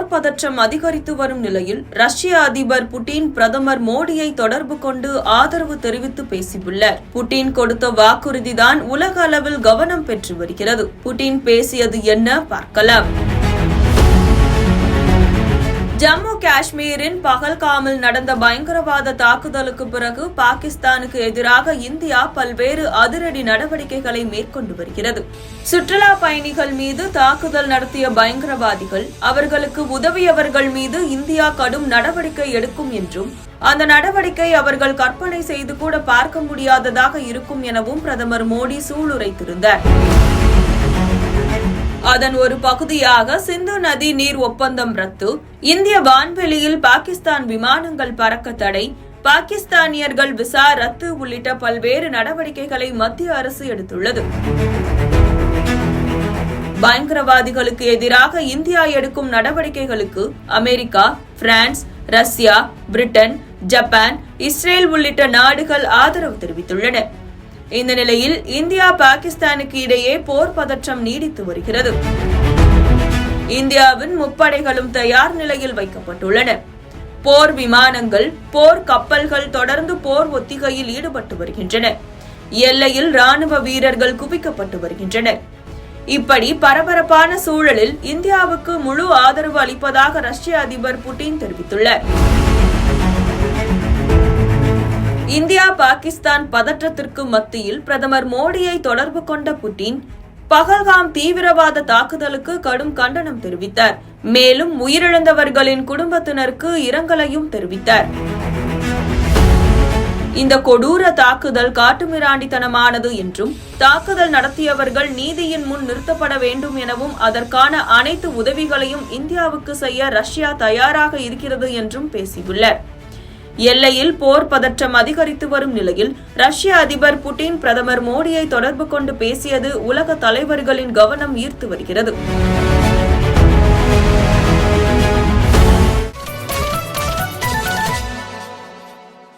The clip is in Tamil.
போர் பதற்றம் அதிகரித்து வரும் நிலையில் ரஷ்ய அதிபர் புட்டின் பிரதமர் மோடியை தொடர்பு கொண்டு ஆதரவு தெரிவித்து பேசியுள்ளார். புட்டின் கொடுத்த வாக்குறுதிதான் உலக அளவில் கவனம் பெற்று வருகிறது. புட்டின் பேசியது என்ன பார்க்கலாம். ஜம்மு காஷ்மீரின் பகல்காமில் நடந்த பயங்கரவாத தாக்குதலுக்கு பிறகு பாகிஸ்தானுக்கு எதிராக இந்தியா பல்வேறு அதிரடி நடவடிக்கைகளை மேற்கொண்டு வருகிறது. சுற்றுலா பயணிகள் மீது தாக்குதல் நடத்திய பயங்கரவாதிகள், அவர்களுக்கு உதவியவர்கள் மீது இந்தியா கடும் நடவடிக்கை எடுக்கும் என்றும், அந்த நடவடிக்கை அவர்கள் கற்பனை செய்து கூட பார்க்க முடியாததாக இருக்கும் எனவும் பிரதமர் மோடி சூளுரைத்திருந்தார். அதன் ஒரு பகுதியாக சிந்து நதி நீர் ஒப்பந்தம் ரத்து, இந்திய வான்வெளியில் பாகிஸ்தான் விமானங்கள் பறக்க தடை, பாகிஸ்தானியர்கள் விசா ரத்து உள்ளிட்ட பல்வேறு நடவடிக்கைகளை மத்திய அரசு எடுத்துள்ளது. பயங்கரவாதிகளுக்கு எதிராக இந்தியா எடுக்கும் நடவடிக்கைகளுக்கு America, France, Russia, Britain, Japan, Israel உள்ளிட்ட நாடுகள் ஆதரவு தெரிவித்துள்ளன. இந்த நிலையில் இந்தியா பாகிஸ்தானுக்கு இடையே போர் பதற்றம் நீடித்து வருகிறது. இந்தியாவின் முப்படைகளும் தயார் நிலையில் வைக்கப்பட்டுள்ளன. போர் விமானங்கள், போர் கப்பல்கள் தொடர்ந்து போர் ஒத்திகையில் ஈடுபட்டு வருகின்றன. எல்லையில் ராணுவ வீரர்கள் குவிக்கப்பட்டு வருகின்றனர். இப்படி பரபரப்பான சூழலில் இந்தியாவுக்கு முழு ஆதரவு அளிப்பதாக ரஷ்ய அதிபர் புட்டின் தெரிவித்துள்ளார். இந்தியா பாகிஸ்தான் பதற்றத்திற்கு மத்தியில் பிரதமர் மோடியை தொடர்பு கொண்ட புட்டின் பகல்காம் தீவிரவாத தாக்குதலுக்கு கடும் கண்டனம் தெரிவித்தார். மேலும் உயிரிழந்தவர்களின் குடும்பத்தினருக்கு இரங்கலையும் தெரிவித்தார். இந்த கொடூர தாக்குதல் காட்டுமிராண்டித்தனமானது என்றும், தாக்குதல் நடத்தியவர்கள் நீதியின் முன் நிறுத்தப்பட வேண்டும் எனவும், அதற்கான அனைத்து உதவிகளையும் இந்தியாவுக்கு செய்ய ரஷ்யா தயாராக இருக்கிறது என்றும் பேசியுள்ளார். எல்லையில் போர் பதற்றம் அதிகரித்து வரும் நிலையில் ரஷ்ய அதிபர் புட்டின் பிரதமர் மோடியை தொடர்பு கொண்டு பேசியது உலக தலைவர்களின் கவனம் ஈர்த்து வருகிறது.